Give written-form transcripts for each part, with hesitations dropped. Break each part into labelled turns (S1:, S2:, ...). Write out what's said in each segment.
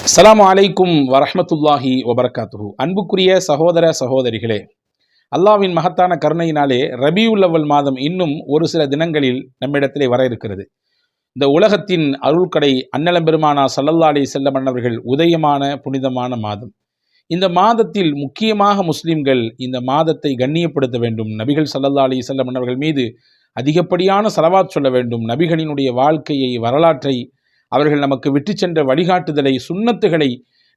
S1: அஸ்ஸலாமு அலைக்கும் வரஹ்மத்துல்லாஹி வபரகாத்துஹு. அன்புக்குரிய சகோதர சகோதரிகளே, அல்லாஹ்வின் மகத்தான கருணையினாலே ரபியுல் அவ்வல் மாதம் இன்னும் ஒரு சில தினங்களில் நம்மிடத்திலே வர இருக்கிறது. இந்த உலகத்தின் அருள்கடை அன்னலம் பெருமானார் ஸல்லல்லாஹு அலைஹி வஸல்லம் அவர்கள் உதயமான புனிதமான மாதம். இந்த மாதத்தில் முக்கியமாக முஸ்லிம்கள் இந்த மாதத்தை கண்ணியப்படுத்த வேண்டும். நபிகள் ஸல்லல்லாஹு அலைஹி வஸல்லம் அவர்கள் மீது அதிகப்படியான ஸலவாத் சொல்ல வேண்டும். நபிகளினுடைய வாழ்க்கையை, வரலாற்றை, அவர்கள் நமக்கு விட்டு சென்ற வழிகாட்டுதலை, சுன்னத்துகளை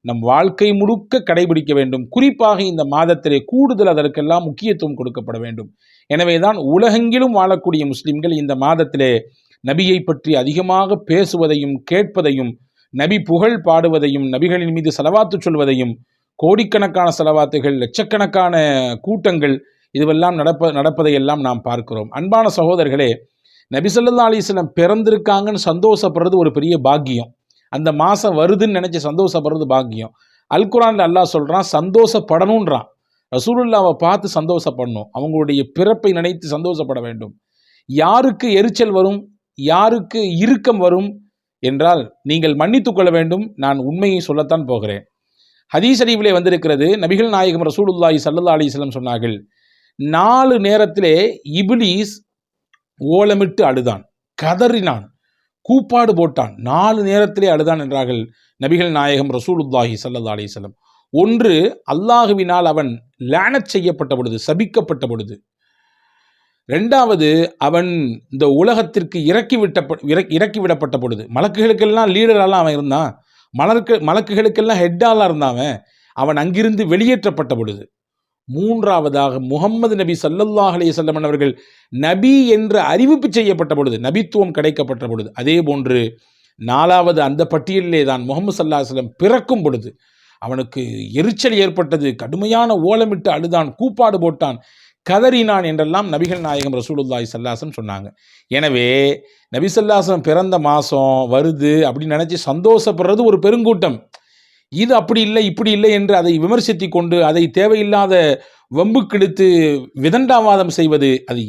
S1: நம் வாழ்க்கை முழுக்க கடைபிடிக்க வேண்டும். குறிப்பாக இந்த மாதத்திலே கூடுதல் அதற்கெல்லாம் முக்கியத்துவம் கொடுக்கப்பட வேண்டும். எனவேதான் உலகெங்கிலும் வாழக்கூடிய முஸ்லிம்கள் இந்த மாதத்திலே நபியை பற்றி அதிகமாக பேசுவதையும் கேட்பதையும், நபி புகழ் பாடுவதையும், நபிகளின் மீது ஸலவாத்து சொல்வதையும், கோடிக்கணக்கான ஸலவாத்துகள், லட்சக்கணக்கான கூட்டங்கள் இதுவெல்லாம் நடப்பதையெல்லாம் நாம் பார்க்கிறோம். அன்பான சகோதரர்களே, நபி ஸல்லல்லாஹு அலைஹி வஸல்லம் பிறந்திருக்காங்கன்னு சந்தோஷப்படுறது ஒரு பெரிய பாக்கியம். அந்த மாதம் வருதுன்னு நினச்சி சந்தோஷப்படுறது பாக்கியம். அல்குரானில் அல்லாஹ் சொல்கிறான், சந்தோஷப்படணுன்றான். ரசூலுல்லாவை பார்த்து சந்தோஷப்படணும். அவங்களுடைய பிறப்பை நினைத்து சந்தோஷப்பட வேண்டும். யாருக்கு எரிச்சல் வரும், யாருக்கு இறுக்கம் வரும் என்றால் நீங்கள் மன்னித்து கொள்ள வேண்டும். நான் உண்மையை சொல்லத்தான் போகிறேன். ஹதீஸ் ஷரீஃபிலே வந்திருக்கிறது, நபிகள் நாயகம் ரசூலுல்லாஹி ஸல்லல்லாஹு அலைஹி வஸல்லம் சொன்னார்கள், 4 நேரத்திலே இப்லீஸ் ஓலமிட்டு அழுதான், கதறினான், கூப்பாடு போட்டான். 4 நேரத்திலே அழுதான் என்றார்கள் நபிகள் நாயகம் ரசூலுல்லாஹி ஸல்லல்லாஹு அலைஹி வஸல்லம். ஒன்று, அல்லாஹுவினால் அவன் லானத் செய்யப்பட்ட பொழுது, சபிக்கப்பட்ட பொழுது. 2வது, அவன் இந்த உலகத்திற்கு இறக்கிவிடப்பட்ட பொழுது. மலக்குகளுக்கெல்லாம் லீடரெல்லாம் அவன் இருந்தான், மலக்குகளுக்கெல்லாம் ஹெட்டாலாம் இருந்தான். அவன் அங்கிருந்து வெளியேற்றப்பட்ட பொழுது. 3வதாக முஹம்மது நபி ஸல்லல்லாஹு அலைஹி வஸல்லம் அவர்கள் நபி என்ற அறிவிப்பு செய்யப்பட்ட பொழுது, நபித்துவம் கிடைக்கப்பட்ட பொழுது. அதே போன்று 4வது அந்த பட்டியலிலே தான் முஹம்மது ஸல்லல்லாஹு அலைஹி வஸல்லம் பிறக்கும் பொழுது அவனுக்கு எரிச்சல் ஏற்பட்டது, கடுமையான ஓலமிட்டு அழுதான், கூப்பாடு போட்டான், கதறினான் என்றெல்லாம் நபிகள் நாயகம் ரசூலுல்லாஹி ஸல்லல்லாஹு அலைஹி வஸல்லம் சொன்னாங்க. எனவே நபி ஸல்லல்லாஹு அலைஹி வஸல்லம் பிறந்த மாதம் வருது அப்படின்னு நினச்சி சந்தோஷப்படுறது ஒரு பெருங்கூட்டம். இது அப்படி இல்லை, இப்படி இல்லை என்று அதை விமர்சித்து கொண்டு அதை தேவையில்லாத வம்புக்கிழுத்து விதண்டாவாதம் செய்வது, அது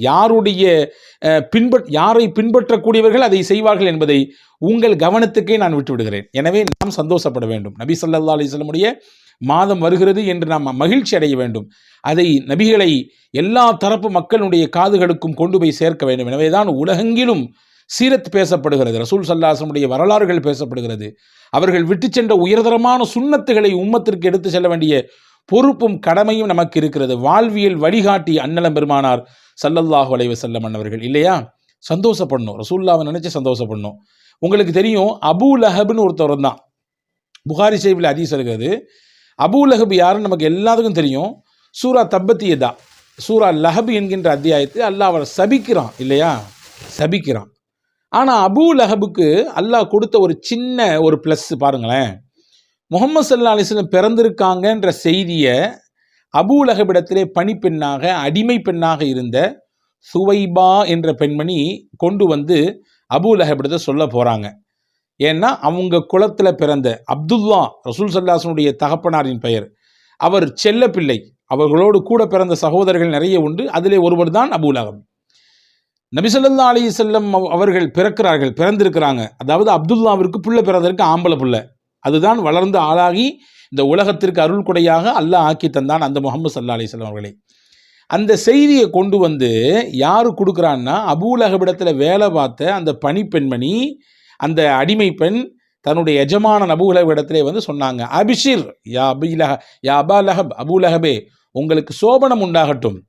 S1: யாரை பின்பற்றக்கூடியவர்கள் அதை செய்வார்கள் என்பதை உங்கள் கவனத்துக்கே நான் விட்டு விடுகிறேன். எனவே நாம் சந்தோஷப்பட வேண்டும். நபி ஸல்லல்லாஹு அலைஹி வஸல்லமுடைய மாதம் வருகிறது என்று நாம் மகிழ்ச்சி அடைய வேண்டும். அதை நபிகளை எல்லா தரப்பு மக்களுடைய காதுகளுக்கும் கொண்டு போய் சேர்க்க வேண்டும். எனவேதான் உலகெங்கிலும் சீரத் பேசப்படுகிறது, ரசூல் ஸல்லல்லாஹு அலைஹி வஸல்லம் வரலாறுகள் பேசப்படுகிறது. அவர்கள் விட்டு சென்ற உயர்தரமான சுன்னத்துகளை உம்மத்திற்கு எடுத்து செல்ல வேண்டிய பொறுப்பும் கடமையும் நமக்கு இருக்கிறது. வாழ்வியல் வழிகாட்டி அன்னலம் பெருமானார் ஸல்லல்லாஹு அலைஹி வஸல்லம் அவர்கள் இல்லையா? சந்தோஷப்படணும், ரசூலுல்லாவை நினைச்சு சந்தோஷப்படணும். உங்களுக்கு தெரியும், அபூ லஹப்னு ஒருத்தர் தான். புகாரி ஷரீஃபில் ஹதீஸ் இருக்கிறது. அபூ லஹப் யாருன்னு நமக்கு எல்லாத்துக்கும் தெரியும். சூரா தப்பத் யதா, சூரா லஹப் என்கின்ற அத்தியாயத்தில் அல்லாஹ் அவரை சபிக்கிறான் இல்லையா? சபிக்கிறான். ஆனால் அபூ லஹபுக்கு அல்லாஹ் கொடுத்த ஒரு சின்ன ஒரு ப்ளஸ் பாருங்களேன். முஹம்மது ஸல்லல்லாஹு அலைஹி வஸல்லம் பிறந்திருக்காங்கன்ற செய்தியை அபூ லஹபிடத்திலே பணிப்பெண்ணாக, அடிமை பெண்ணாக இருந்த சுவைபா என்ற பெண்மணி கொண்டு வந்து அபூ லஹபிடத்தை சொல்ல போகிறாங்க. ஏன்னா அவங்க குலத்தில் பிறந்த அப்துல்லா, ரசூல் ஸல்லல்லாஹு அலைஹி வஸல்லம் தகப்பனாரின் பெயர். அவர் செல்ல பிள்ளை. அவர்களோடு கூட பிறந்த சகோதரர்கள் நிறைய உண்டு. அதிலே ஒருவர் தான் அபூ லஹப். நபி ஸல்லல்லாஹு அலைஹி வஸல்லம் அவர்கள் பிறந்திருக்கிறாங்க. அதாவது அப்துல்லாவிற்கு பிள்ளை பிறந்ததற்கு ஆம்பளை பிள்ளை. அதுதான் வளர்ந்து ஆளாகி இந்த உலகத்திற்கு அருள் கொடையாக அல்லாஹ் ஆக்கி தந்தான் அந்த முஹம்மது ஸல்லல்லாஹு அலைஹி வஸல்லம் அவர்களை. அந்த செய்தியை கொண்டு வந்து யாரு கொடுக்குறான்னா, அபூ லஹபிடத்தில் வேலை பார்த்த அந்த பணிப்பெண்மணி, அந்த அடிமை பெண் தன்னுடைய எஜமான அபூ லஹபிடத்திலே வந்து சொன்னாங்க, அபிஷிர் யா அபா லஹப், அபூ லஹபே உங்களுக்கு சோபனம் உண்டாகட்டும்,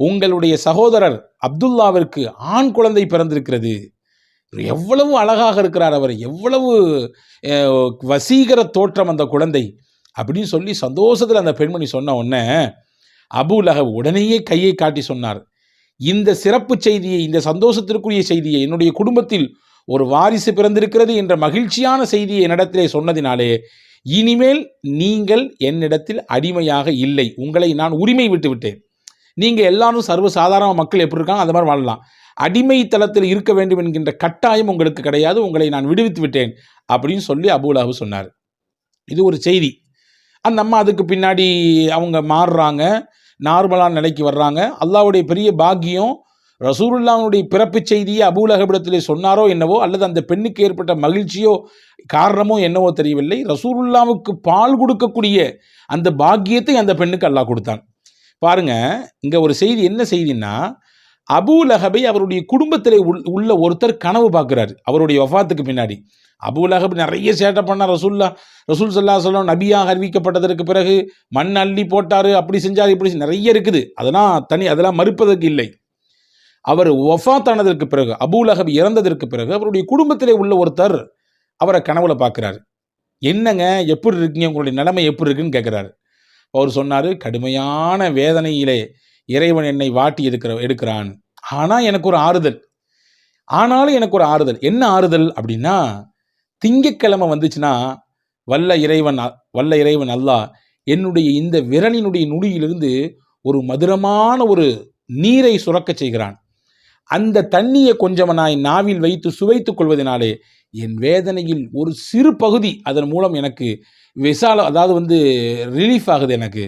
S1: உங்களுடைய சகோதரர் அப்துல்லாவிற்கு ஆண் குழந்தை பிறந்திருக்கிறது. எவ்வளவு அழகாக இருக்கிறார் அவர், எவ்வளவு வசீகர தோற்றம் அந்த குழந்தை அப்படின்னு சொல்லி சந்தோஷத்தில் அந்த பெண்மணி சொன்ன உடனே அபூ லஹப் உடனேயே கையை காட்டி சொன்னார், இந்த சிறப்பு செய்தியை, இந்த சந்தோஷத்திற்குரிய செய்தியை, என்னுடைய குடும்பத்தில் ஒரு வாரிசு பிறந்திருக்கிறது என்ற மகிழ்ச்சியான செய்தியை என்னிடத்திலே சொன்னதினாலே இனிமேல் நீங்கள் என்னிடத்தில் அடிமையாக இல்லை, உங்களை நான் உரிமை விட்டு விட்டேன். நீங்கள் எல்லாரும் சர்வசாதாரண மக்கள் எப்படி இருக்காங்க அந்த மாதிரி வாழலாம், அடிமை தளத்தில் இருக்க வேண்டும் என்கின்ற கட்டாயம் உங்களுக்கு கிடையாது, உங்களை நான் விடுவித்து விட்டேன் அப்படின்னு சொல்லி அபூ லஹப் சொன்னார். இது ஒரு செய்தி. அந்த அம்மா அதுக்கு பின்னாடி அவங்க மாறுறாங்க, நார்மலான நிலைக்கு வர்றாங்க. அல்லாஹ்வுடைய பெரிய பாக்கியம், ரசூலுல்லாஹ்வுடைய பிறப்புச் செய்தியை அபூலஹபிடத்திலே சொன்னாரோ என்னவோ, அல்லது அந்த பெண்ணுக்கு ஏற்பட்ட மகிழ்ச்சியோ காரணமோ என்னவோ தெரியவில்லை. ரசூலுல்லாஹ்வுக்கு பால் கொடுக்கக்கூடிய அந்த பாக்கியத்தை அந்த பெண்ணுக்கு அல்லாஹ் கொடுத்தான். பாருங்க, இங்க ஒரு செய்தி, என்ன செய்தின்னா, அபூலஹபை அவருடைய குடும்பத்திலே உள்ள ஒருத்தர் கனவு பார்க்கிறார் அவருடைய வஃபாத்துக்கு பின்னாடி. அபூலஹப் நிறைய சேட்டை பண்ணார். ரசூல் ஸல்லல்லாஹு அலைஹி வஸல்லம் நபியாக அறிவிக்கப்பட்டதற்கு பிறகு மண் அள்ளி போட்டார், அப்படி செஞ்சார், இப்படி நிறைய இருக்குது. அதெல்லாம் மறுப்பதற்கு இல்லை. அவர் வஃபாத் ஆனதற்கு பிறகு, அபூலஹப் இறந்ததற்கு பிறகு, அவருடைய குடும்பத்திலே உள்ள ஒருத்தர் அவரை கனவுல பார்க்கிறார். என்னங்க, எப்படி இருக்கீங்க, உங்களுடைய நிலைமை எப்படி இருக்குன்னு கேட்குறாரு. அவர் சொன்னார், கடுமையான வேதனையிலே இறைவன் என்னை வாட்டி எடுக்கிறான். ஆனாலும் எனக்கு ஒரு ஆறுதல். என்ன ஆறுதல் அப்படின்னா, திங்கட்கிழமை வந்துச்சுன்னா வல்ல இறைவன் அல்லாஹ் என்னுடைய இந்த விரலினுடைய நுனியிலிருந்து ஒரு மதுரமான ஒரு நீரை சுரக்கச் செய்கிறான். அந்த தண்ணியை கொஞ்சம் நான் நாவில் வைத்து சுவைத்துக் கொள்வதனாலே என் வேதனையில் ஒரு சிறு பகுதி அதன் மூலம் எனக்கு ரிலீஃப் ஆகுது, எனக்கு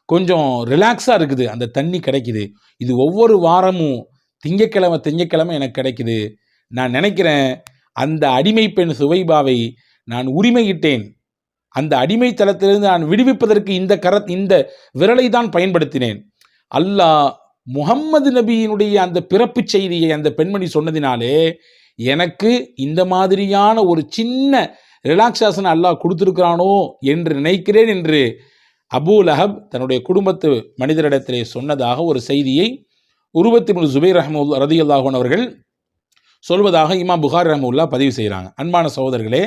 S1: கொஞ்சம் ரிலாக்ஸாக இருக்குது, அந்த தண்ணி கிடைக்குது. இது ஒவ்வொரு வாரமும் திங்கட்கிழமை எனக்கு கிடைக்குது. நான் நினைக்கிறேன், அந்த அடிமை பெண் சுவைபாவை நான் உரிமையிட்டேன். அந்த அடிமை தளத்திலிருந்து நான் விடுவிப்பதற்கு இந்த விரலை தான் பயன்படுத்தினேன். அல்லாஹ் முஹம்மது நபியினுடைய அந்த பிறப்பு செய்தியை அந்த பெண்மணி சொன்னதினாலே எனக்கு இந்த மாதிரியான ஒரு சின்ன ரிலாக்ஸேஷன் அல்லாஹ் கொடுத்திருக்கிறானோ என்று நினைக்கிறேன் என்று அபூலஹப் தன்னுடைய குடும்பத்து மனிதரிடத்திலே சொன்னதாக ஒரு செய்தியை உருவத் இப்னு ஸுபைர் ரலியல்லாஹு அன்ஹு அவர்கள் சொல்வதாக இமாம் புகாரி ரஹ்மத்துல்லாஹ் பதிவு செய்கிறாங்க. அன்பான சகோதரர்களே,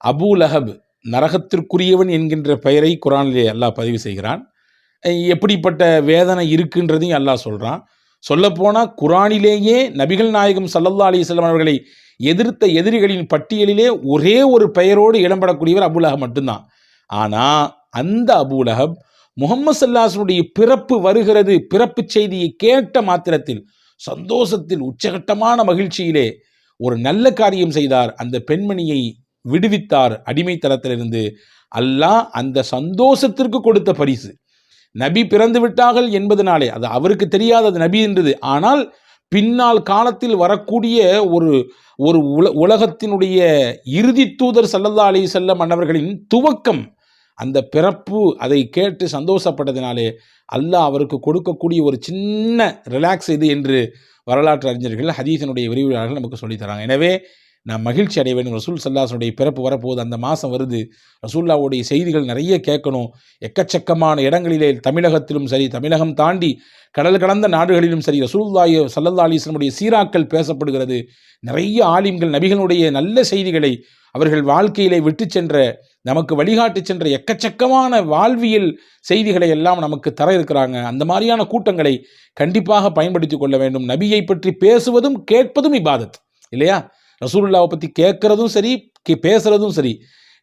S1: அபூலஹப் நரகத்திற்குரியவன் என்கின்ற பெயரை குர்ஆனிலே அல்லாஹ் பதிவு செய்கிறான். எப்படிப்பட்ட வேதனை இருக்குன்றதையும் அல்லாஹ் சொல்கிறான். சொல்லப்போனால் குர்ஆனிலேயே நபிகள் நாயகம் ஸல்லல்லாஹு அலைஹி வஸல்லம் அவர்களை எதிர்த்த எதிரிகளின் பட்டியலிலே ஒரே ஒரு பெயரோடு இடம்பெறக்கூடியவர் அபூலஹப் மட்டும்தான். ஆனால் அந்த அபூலஹப் முஹம்மது ஸல்லல்லாஹு அலைஹி வஸல்லம் பிறப்பு வருகிறது, பிறப்பு செய்தியை கேட்ட மாத்திரத்தில் சந்தோஷத்தில் உச்சகட்டமான மகிழ்ச்சியிலே ஒரு நல்ல காரியம் செய்தார். அந்த பெண்மணியை விடுவித்தார் அடிமைத்தனத்திலிருந்து. அல்லாஹ் அந்த சந்தோஷத்திற்கு கொடுத்த பரிசு. நபி பிறந்து விட்டார்கள் என்பதனாலே, அது அவருக்கு தெரியாத அது நபி என்றது. ஆனால் பின்னால் காலத்தில் வரக்கூடிய ஒரு உலகத்தினுடைய இறுதி தூதர் ஸல்லல்லாஹு அலைஹி வஸல்லம் அன்னவர்களின் துவக்கம், அந்த பிறப்பு, அதை கேட்டு சந்தோஷப்பட்டதினாலே அல்லாஹ் அவருக்கு கொடுக்கக்கூடிய ஒரு சின்ன ரிலாக்ஸ் இது என்று வரலாற்று அறிஞர்கள், ஹதீஸினுடைய விரிவுரையாளர்கள் நமக்கு சொல்லித்தராங்க. எனவே நான் மகிழ்ச்சி அடைய வேண்டும். ரசூல் ஸல்லல்லாஹு அலைஹி வஸல்லம் பிறப்பு வரப்போகுது, அந்த மாதம் வருது. ரசூலுல்லாஹ்வுடைய செய்திகள் நிறைய கேட்கணும். எக்கச்சக்கமான இடங்களிலே, தமிழகத்திலும் சரி, தமிழகம் தாண்டி கடல் கடந்த நாடுகளிலும் சரி, ரசூலுல்லாஹி ஸல்லல்லாஹு அலைஹி வஸல்லம் சீராக்கள் பேசப்படுகிறது. நிறைய ஆலிம்கள் நபிகளுடைய நல்ல செய்திகளை அவர்கள் வாழ்க்கையிலே விட்டு சென்ற, நமக்கு வழிகாட்டி சென்ற எக்கச்சக்கமான வாழ்வியல் செய்திகளை எல்லாம் நமக்கு தர இருக்கிறாங்க. அந்த மாதிரியான கூட்டங்களை கண்டிப்பாக பயன்படுத்தி கொள்ள வேண்டும். நபியை பற்றி பேசுவதும் கேட்பதும் இபாதத் இல்லையா? ரசூலுல்லாஹ்வை பற்றி கேட்கறதும் சரி, பேசுறதும் சரி.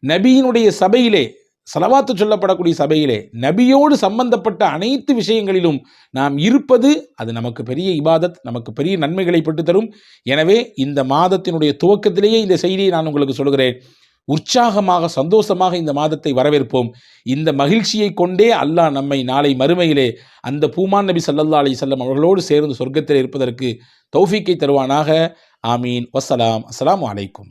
S1: நபியினுடைய சபையிலே, ஸலவாத்து சொல்லப்படக்கூடிய சபையிலே நபியோடு சம்பந்தப்பட்ட அனைத்து விஷயங்களிலும் நாம் இருப்பது, அது நமக்கு பெரிய இபாதத், நமக்கு பெரிய நன்மைகளை பெற்றுத்தரும். எனவே இந்த மாதத்தினுடைய துவக்கத்திலேயே இந்த செய்தியை நான் உங்களுக்கு சொல்கிறேன். உற்சாகமாக, சந்தோஷமாக இந்த மாதத்தை வரவேற்போம். இந்த மகிழ்ச்சியை கொண்டே அல்லாஹ் நம்மை நாளை மறுமையிலே அந்த பூமான் நபி ஸல்லல்லாஹு அலைஹி வஸல்லம் அவர்களோடு சேர்ந்து சொர்க்கத்தில் இருப்பதற்கு தௌஃபீக்கை தருவானாக. ஆமீன். வஸ்ஸலாம். அஸ்ஸலாமு அலைக்கும்.